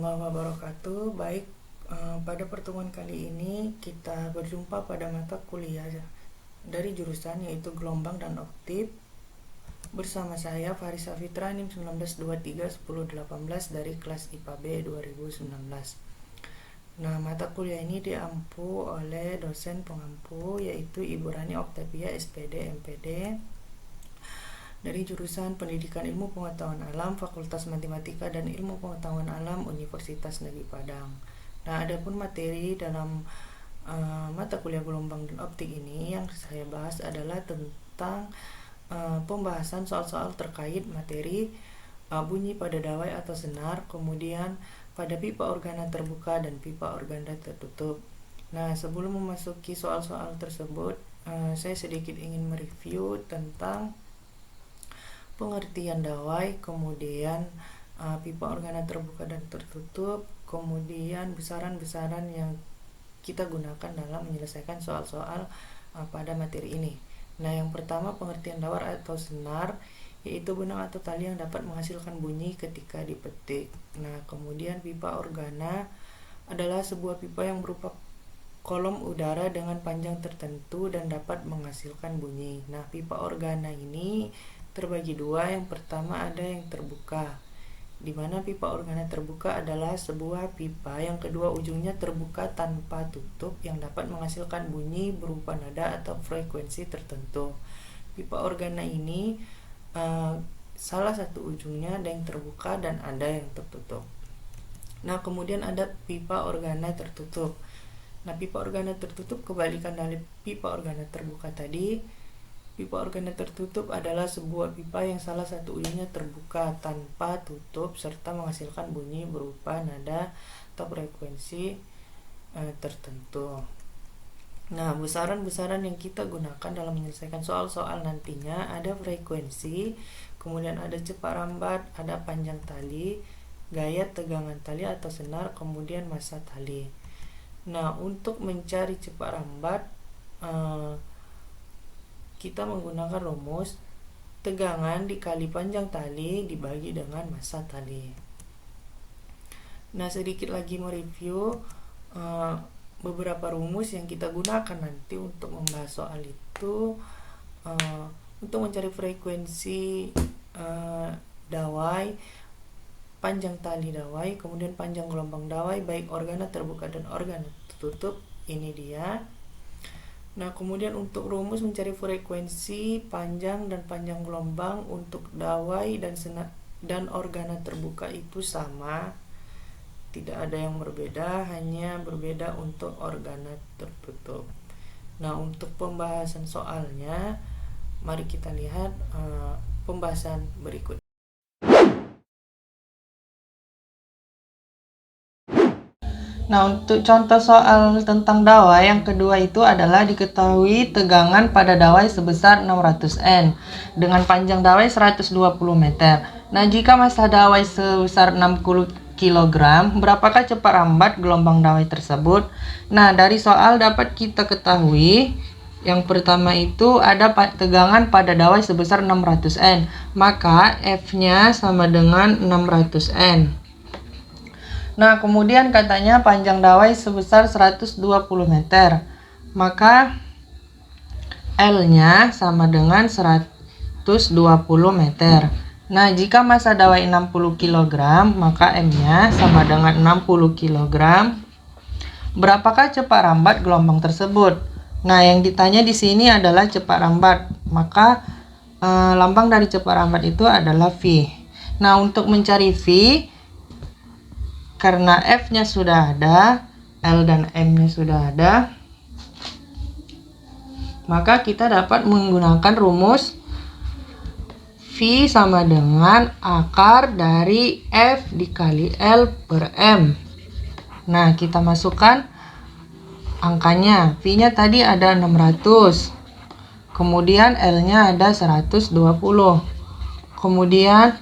warahmatullahi wabarakatuh. Baik, pada pertemuan kali ini kita berjumpa pada mata kuliah dari jurusan yaitu gelombang dan oktiv bersama saya Farisa Fitra NIM 19231018 dari kelas IPA B 2019. Nah, mata kuliah ini diampu oleh dosen pengampu yaitu Ibu Rani Oktavia SPD MPD dari jurusan Pendidikan Ilmu Pengetahuan Alam Fakultas Matematika dan Ilmu Pengetahuan Alam Universitas Negeri Padang. Nah, adapun materi dalam mata kuliah gelombang dan optik ini yang saya bahas adalah tentang pembahasan soal-soal terkait materi bunyi pada dawai atau senar, kemudian pada pipa organa terbuka dan pipa organa tertutup. Nah, sebelum memasuki soal-soal tersebut, saya sedikit ingin mereview tentang pengertian dawai, kemudian pipa organa terbuka dan tertutup, kemudian besaran-besaran yang kita gunakan dalam menyelesaikan soal-soal pada materi ini. Nah, yang pertama pengertian dawai atau senar, yaitu benang atau tali yang dapat menghasilkan bunyi ketika dipetik. Nah, kemudian pipa organa adalah sebuah pipa yang berupa kolom udara dengan panjang tertentu dan dapat menghasilkan bunyi. Nah, pipa organa ini terbagi dua. Yang pertama ada yang terbuka, di mana pipa organa terbuka adalah sebuah pipa yang kedua ujungnya terbuka tanpa tutup yang dapat menghasilkan bunyi berupa nada atau frekuensi tertentu. Pipa organa ini salah satu ujungnya ada yang terbuka dan ada yang tertutup. Nah, kemudian ada pipa organa tertutup. Nah, pipa organa tertutup kebalikan dari pipa organa terbuka tadi. Pipa organa tertutup adalah sebuah pipa yang salah satu ujungnya terbuka tanpa tutup serta menghasilkan bunyi berupa nada atau frekuensi tertentu. Nah, besaran-besaran yang kita gunakan dalam menyelesaikan soal-soal nantinya ada frekuensi, kemudian ada cepat rambat, ada panjang tali, gaya tegangan tali atau senar, kemudian massa tali. Nah, untuk mencari cepat rambat kita menggunakan rumus tegangan dikali panjang tali dibagi dengan massa tali. Nah, sedikit lagi mereview beberapa rumus yang kita gunakan nanti untuk membahas soal itu. Untuk mencari frekuensi dawai, panjang tali dawai, kemudian panjang gelombang dawai baik organa terbuka dan organa tertutup, ini dia. Nah, kemudian untuk rumus mencari frekuensi panjang dan panjang gelombang untuk dawai dan organa terbuka itu sama, tidak ada yang berbeda, hanya berbeda untuk organa tertutup. Nah, untuk pembahasan soalnya, mari kita lihat pembahasan berikut. Nah, untuk contoh soal tentang dawai yang kedua itu adalah diketahui tegangan pada dawai sebesar 600 N dengan panjang dawai 120 meter. Nah, jika massa dawai sebesar 60 kg, berapakah cepat rambat gelombang dawai tersebut? Nah, dari soal dapat kita ketahui yang pertama itu ada tegangan pada dawai sebesar 600 N, maka F-nya sama dengan 600 N. Nah, kemudian katanya panjang dawai sebesar 120 meter. Maka L-nya sama dengan 120 meter. Nah, jika massa dawai 60 kg, maka M-nya sama dengan 60 kg. Berapakah cepat rambat gelombang tersebut? Nah, yang ditanya di sini adalah cepat rambat. Maka lambang dari cepat rambat itu adalah V. Nah, untuk mencari V, karena F-nya sudah ada, L dan M-nya sudah ada, maka kita dapat menggunakan rumus V sama dengan akar dari F dikali L per M. Nah, kita masukkan angkanya. V-nya tadi ada 600. Kemudian L-nya ada 120. Kemudian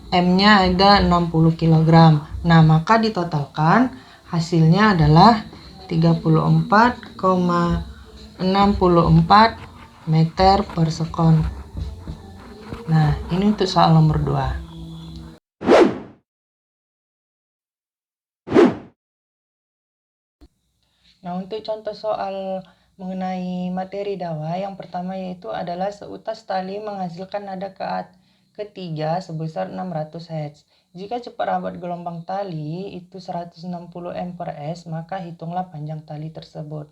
M-nya ada 60 kg. Nah, maka ditotalkan hasilnya adalah 34,64 meter per sekon. Nah, ini untuk soal nomor 2. Nah, untuk contoh soal mengenai materi dawa, yang pertama yaitu adalah seutas tali menghasilkan nada ketiga sebesar 600 Hz. Jika cepat rabat gelombang tali itu 160 M per S, maka hitunglah panjang tali tersebut.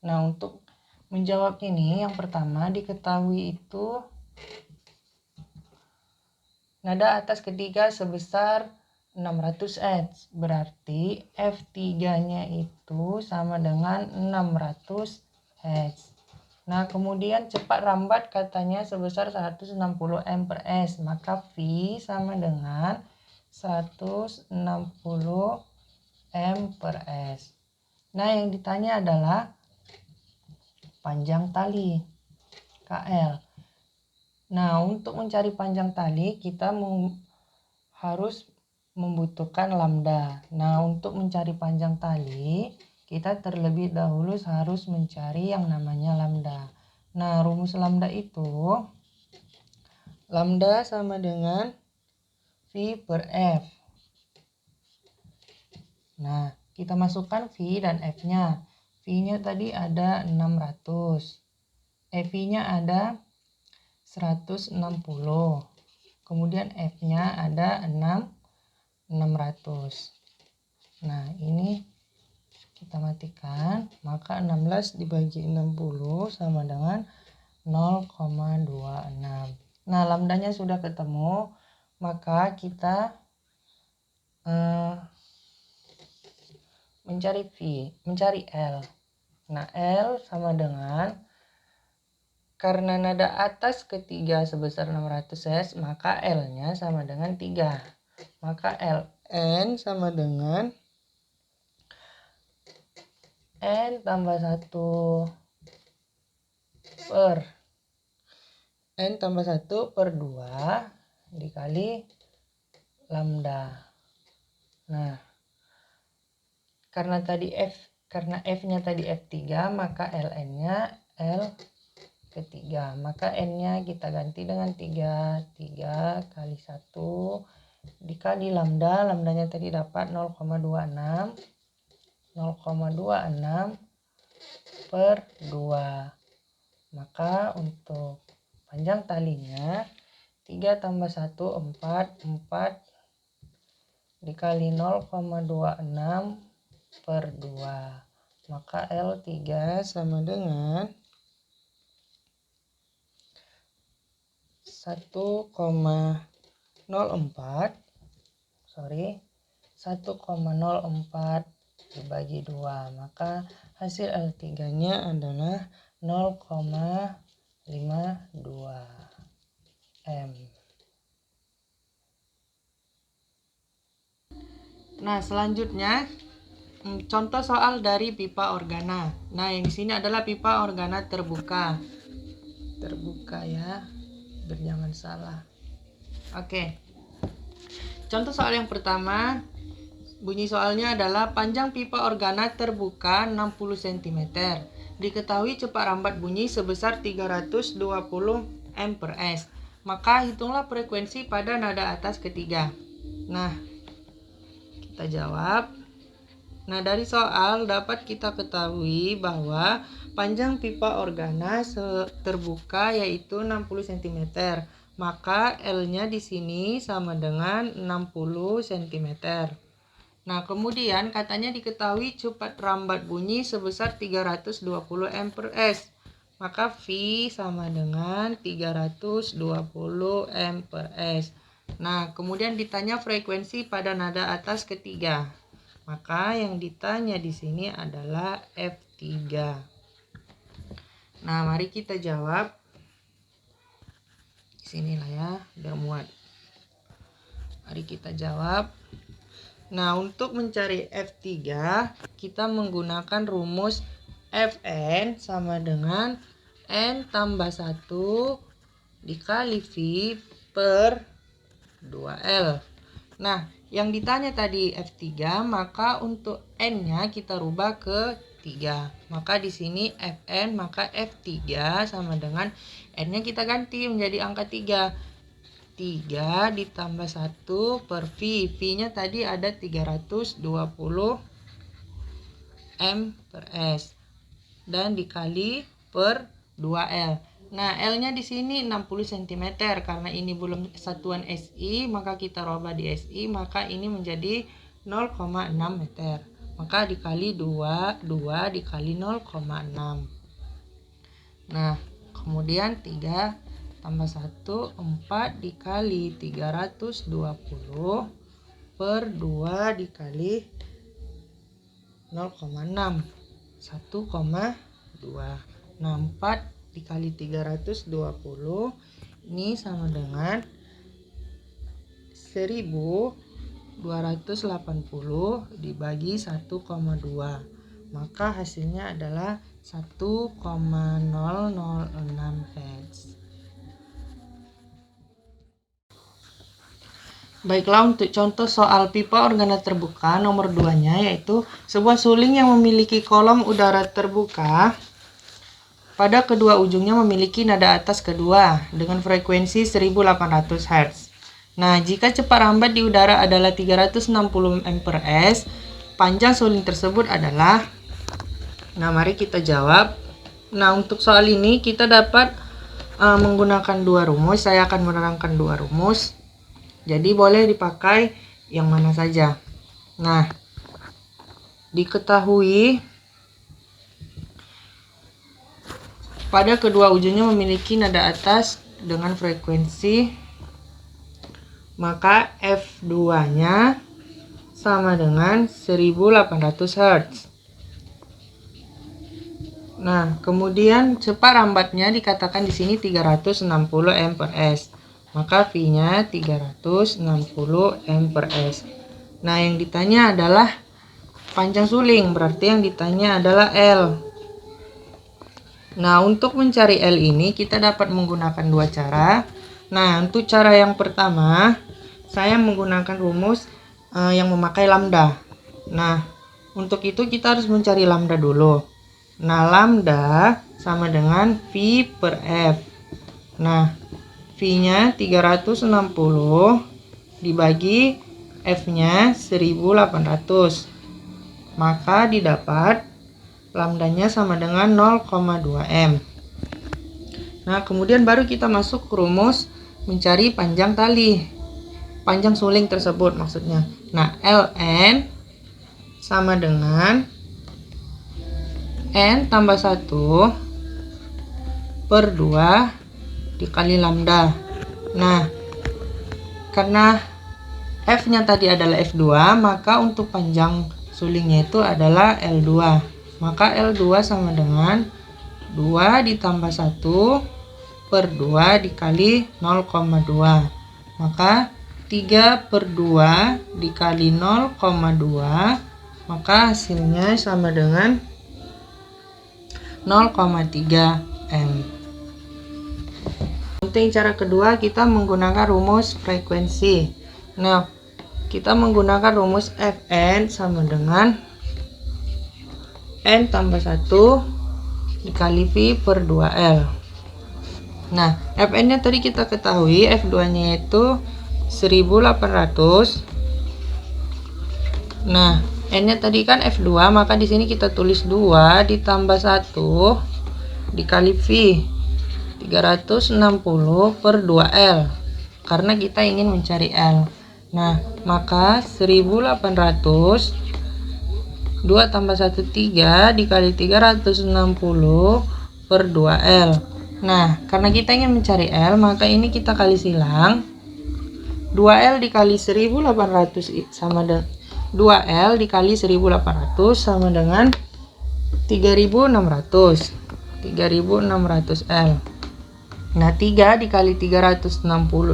Nah, untuk menjawab ini, yang pertama diketahui itu nada atas ketiga sebesar 600 Hz. Berarti F3-nya itu sama dengan 600 Hz. Nah, kemudian cepat rambat katanya sebesar 160 M per S. Maka V sama dengan 160 M per S. Nah, yang ditanya adalah panjang tali KL. Nah, untuk mencari panjang tali kita harus membutuhkan lambda. Nah, untuk mencari panjang tali kita terlebih dahulu harus mencari yang namanya lambda. Nah, rumus lambda itu lambda sama dengan V per F. Nah, kita masukkan V dan F-nya. V-nya tadi ada 600. V-nya ada 160. Kemudian F-nya ada 600. Nah, ini kita matikan, maka 16 dibagi 60 sama dengan 0,26. Nah, lambdanya sudah ketemu, maka kita mencari L. Nah, L sama dengan, karena nada atas ketiga sebesar 600 Hz, maka L-nya sama dengan 3. Maka Ln sama dengan N tambah 1 per N tambah 1 per 2 dikali lambda. Nah, karena F-nya tadi F3, maka Ln-nya L ketiga. Maka N-nya kita ganti dengan 3. 3 kali 1 dikali lambda. Lambdanya tadi dapat 0,26 per 2. Maka untuk panjang talinya 3 tambah 1 4 dikali 0,26 per 2. Maka L3 sama dengan 1,04 dibagi 2. Maka hasil L3-nya adalah 0,52 M. Nah, selanjutnya contoh soal dari pipa organa. Nah, yang di sini adalah pipa organa terbuka. Terbuka ya, biar jangan salah. Oke. Contoh soal yang pertama, bunyi soalnya adalah panjang pipa organa terbuka 60 cm. Diketahui cepat rambat bunyi sebesar 320 M per S. Maka hitunglah frekuensi pada nada atas ketiga. Nah, kita jawab. Nah, dari soal dapat kita ketahui bahwa panjang pipa organa terbuka yaitu 60 cm. Maka L-nya di sini sama dengan 60 cm. Nah, kemudian katanya diketahui cepat rambat bunyi sebesar 320 M per S. Maka V sama dengan 320 M per S. Nah, kemudian ditanya frekuensi pada nada atas ketiga. Maka yang ditanya di sini adalah F3. Nah, mari kita jawab. Sinilah ya, biar muat. Mari kita jawab. Nah, untuk mencari F3, kita menggunakan rumus Fn sama dengan N tambah 1 dikali V per 2L. Nah, yang ditanya tadi F3, maka untuk N-nya kita rubah ke 3. Maka di sini Fn, maka F3 sama dengan N-nya kita ganti menjadi angka 3. 3 ditambah 1 per V. V-nya tadi ada 320 M per S dan dikali per 2L. Nah, L-nya di sini 60 cm. Karena ini belum satuan SI, maka kita rubah di SI, maka ini menjadi 0,6 meter. Maka dikali 2 dikali 0,6. Nah, kemudian 3 tambah 1, 4 dikali 320 per 2 dikali 0,6, 1,2. Nah, 4 dikali 320 ini sama dengan 1280 dibagi 1,2. Maka hasilnya adalah 1,006 Hz. Baiklah, untuk contoh soal pipa organa terbuka nomor 2-nya, yaitu sebuah suling yang memiliki kolom udara terbuka pada kedua ujungnya memiliki nada atas kedua dengan frekuensi 1800 Hz. Nah, jika cepat rambat di udara adalah 360 mprs, panjang suling tersebut adalah... Nah, mari kita jawab. Nah, untuk soal ini kita dapat menggunakan dua rumus. Saya akan menerangkan dua rumus. Jadi boleh dipakai yang mana saja. Nah, diketahui pada kedua ujungnya memiliki nada atas dengan frekuensi, maka F2-nya sama dengan 1800 Hz. Nah, kemudian cepat rambatnya dikatakan di sini 360 mprs. Maka V-nya 360 mprs. Nah, yang ditanya adalah panjang suling, berarti yang ditanya adalah L. Nah, untuk mencari L ini kita dapat menggunakan dua cara. Nah, untuk cara yang pertama, saya menggunakan rumus yang memakai lambda. Nah, untuk itu kita harus mencari lambda dulu. Nah, lambda sama dengan V per F. Nah, V-nya 360 dibagi F-nya 1800. Maka didapat lambdanya sama dengan 0,2 M. Nah, kemudian baru kita masuk ke rumus mencari panjang tali. Panjang suling tersebut maksudnya. Nah, Ln sama dengan N tambah 1 per 2 dikali lambda. Nah, karena F-nya tadi adalah F2, maka untuk panjang sulingnya itu adalah L2. Maka L2 sama dengan 2 ditambah 1 per 2 dikali 0,2. Maka 3 per 2 dikali 0,2, maka hasilnya sama dengan 0,3 M. Untuk cara kedua kita menggunakan rumus frekuensi. Nah, kita menggunakan rumus Fn sama dengan N tambah 1 dikali V per 2L. Nah, Fn nya tadi kita ketahui, F2 nya itu 1800. Nah, N nya tadi kan F2, maka di sini kita tulis 2 ditambah 1 dikali V 360 per 2L, karena kita ingin mencari L. Nah, maka 1800 2 tambah 1 3 dikali 360 per 2L. Nah, karena kita ingin mencari L, maka ini kita kali silang. 2L dikali 1800 sama dengan 2L dikali 1800 sama dengan 3600 L. Nah, 3 dikali 360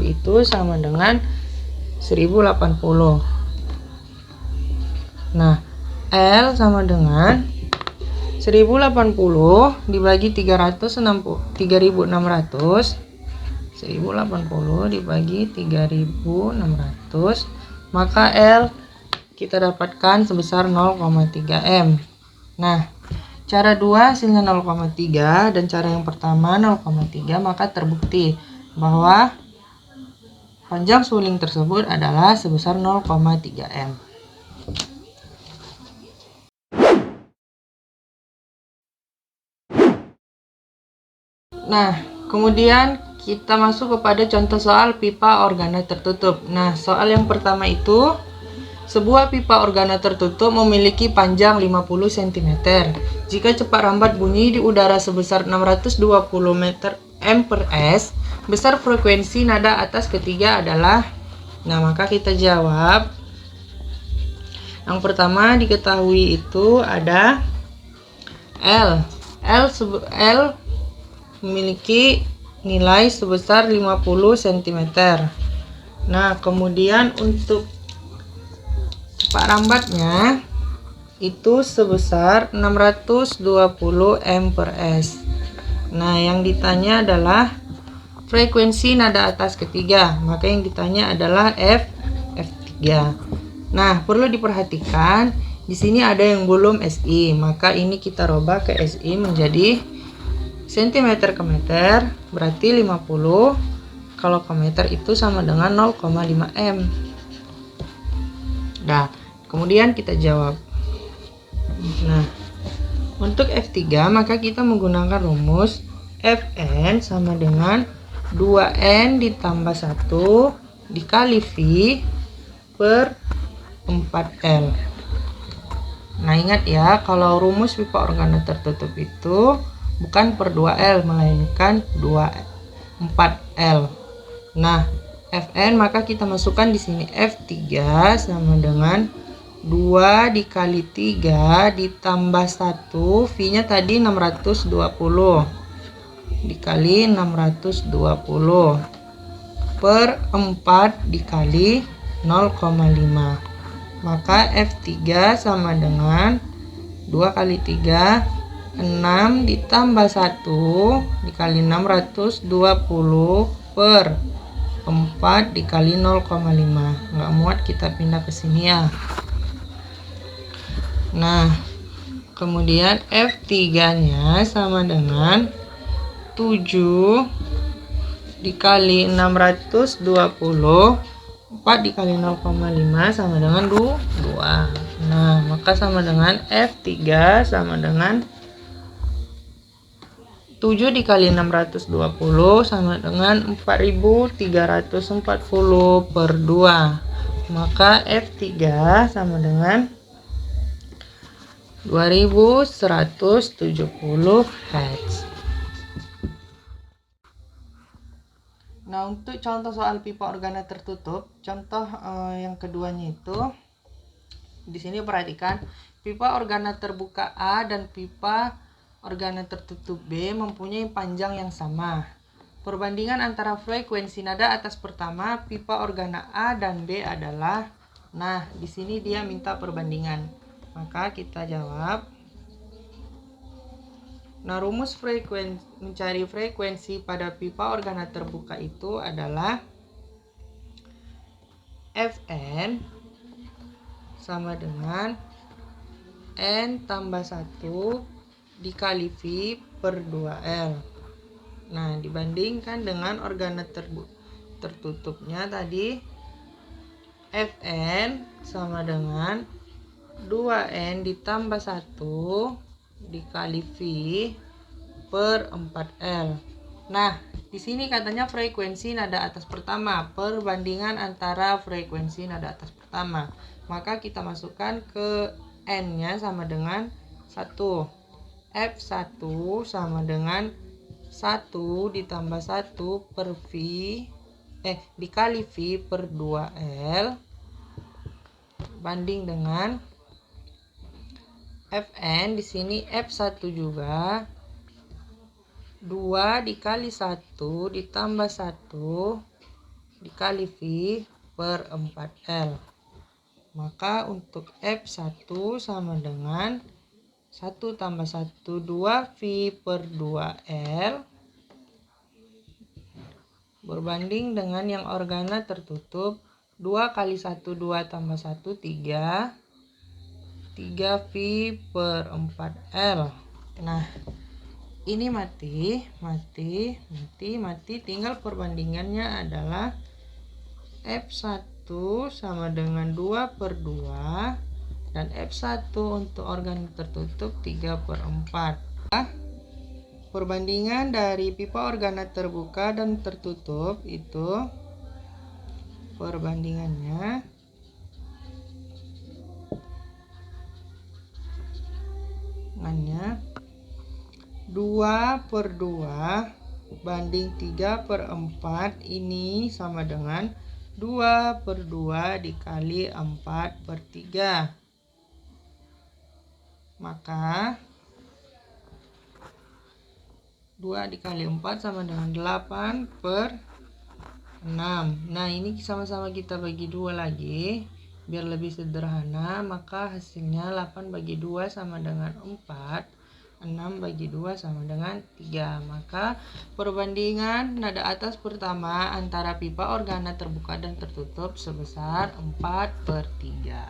itu sama dengan 1080. Nah, L sama dengan 1080 dibagi 3600, 1080 dibagi 3600, maka L kita dapatkan sebesar 0,3 M. Nah, cara 2 hasilnya 0,3 dan cara yang pertama 0,3, maka terbukti bahwa panjang suling tersebut adalah sebesar 0,3 M. Nah, kemudian kita masuk kepada contoh soal pipa organa tertutup. Nah, soal yang pertama itu, sebuah pipa organa tertutup memiliki panjang 50 cm. Jika cepat rambat bunyi di udara sebesar 620 meter m/s, besar frekuensi nada atas ketiga adalah. Nah, maka kita jawab. Yang pertama diketahui itu ada L. L memiliki nilai sebesar 50 cm. Nah, kemudian untuk cepat rambatnya itu sebesar 620 m/s. Nah, yang ditanya adalah frekuensi nada atas ketiga. Maka yang ditanya adalah F3. Nah, perlu diperhatikan di sini ada yang belum SI. Maka ini kita rubah ke SI menjadi cm ke meter, berarti 50. Kalau ke meter itu sama dengan 0,5 m. Nah, kemudian kita jawab. Nah, untuk F3 maka kita menggunakan rumus Fn sama dengan 2N ditambah 1 dikali V per 4L. Nah, ingat ya, kalau rumus pipa organa tertutup itu bukan per 2L melainkan 4L. Nah, Fn maka kita masukkan di sini F3 sama dengan 2 dikali 3 ditambah 1, V-nya tadi 620 dikali 620 per 4 dikali 0,5. Maka F3 sama dengan 2 kali 3, 6 ditambah 1 dikali 620 per 4 dikali 0,5. Nggak muat, kita pindah ke sini ya. Nah, kemudian F3-nya sama dengan 7 dikali 620, 4 dikali 0,5 sama dengan 2. Nah, maka sama dengan F3 sama dengan 7 dikali 620 sama dengan 4340 per 2. Maka F3 sama dengan 2170 Hz. Nah, untuk contoh soal pipa organa tertutup, contoh yang keduanya itu di sini perhatikan, pipa organa terbuka A dan pipa organa tertutup B mempunyai panjang yang sama. Perbandingan antara frekuensi nada atas pertama pipa organa A dan B adalah. Nah, di sini dia minta perbandingan. Maka kita jawab. Nah, rumus mencari frekuensi pada pipa organa terbuka itu adalah Fn sama dengan N tambah 1 dikali V per 2L. Nah, dibandingkan dengan organa tertutupnya tadi, Fn sama dengan 2N ditambah 1 dikali V per 4L. Nah, di sini katanya frekuensi nada atas pertama, perbandingan antara frekuensi nada atas pertama. Maka kita masukkan ke N-nya sama dengan 1. F1 sama dengan 1 ditambah 1 per V dikali V per 2L banding dengan Fn di sini F1 juga 2 dikali 1 ditambah 1 dikali V per 4L. Maka untuk F1 sama dengan 1 tambah 1 2 V per 2L berbanding dengan yang organa tertutup 2 kali 1 2 tambah 1 3 3V per 4L. Nah, ini mati, tinggal perbandingannya adalah F1 sama dengan 2 per 2 dan F1 untuk organ tertutup 3 per 4. perbandingan dari pipa organat terbuka dan tertutup itu perbandingannya 2/2 banding 3/4, ini sama dengan 2/2 dikali 4/3. Maka 2 dikali 4 sama dengan 8/6. Nah, ini sama-sama kita bagi 2 lagi biar lebih sederhana. Maka hasilnya 8/2 sama dengan 4, 6/2 sama dengan 3. Maka perbandingan nada atas pertama antara pipa organat terbuka dan tertutup sebesar 4/3.